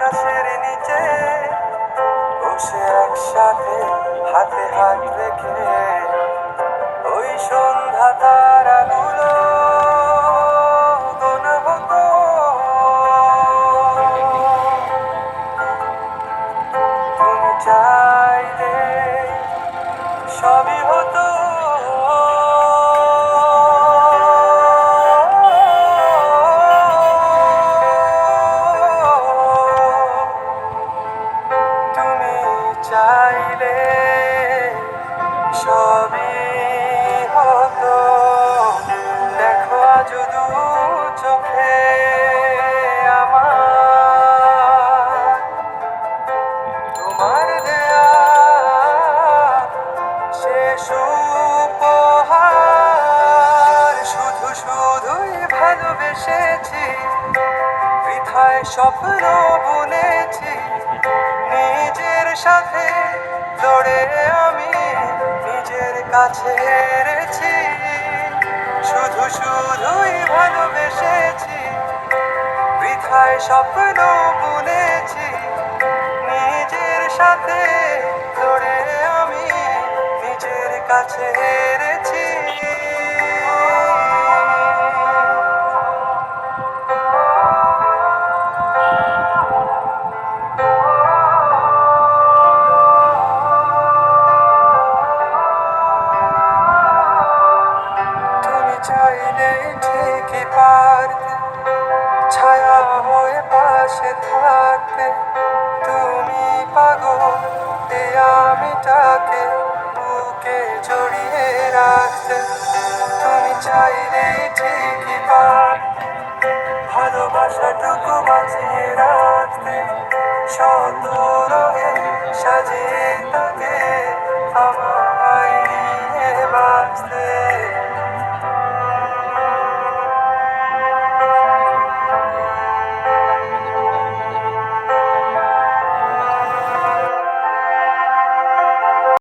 আকাশের নিচে বসে একসাথে হাতে হাত রেখে ওই সন্ধ্যা তারাগুলো গোনা হতো। তুমি চাইলে সবই হতো। তুমি চাইলে সবই হতো। দেখো আজ দু চোখে আমার তোমার দেয়া শেষ উপহার। শুধু শুধুই ভালোবেসেছি, বৃথায় স্বপ্ন বুনেছি, নিজের সাথে লড়ে আমি নিজের কাছে হেরেছি। শুধু শুধুই ভালোবেসেছি, বৃথায় স্বপ্ন বুনেছি, নিজের সাথে লড়ে আমি নিজের কাছে হেরেছি। তুমি চাইলে ঠিকই পারতে ছায়া হয়ে পাশে থাকতে। তুমি পাগল এ আমিটাকে বুকে জড়িয়ে রাখতে। তুমি চাইলে ঠিকই পারতে ভালোবাসাটুকু বাঁচিয়ে রাখতে।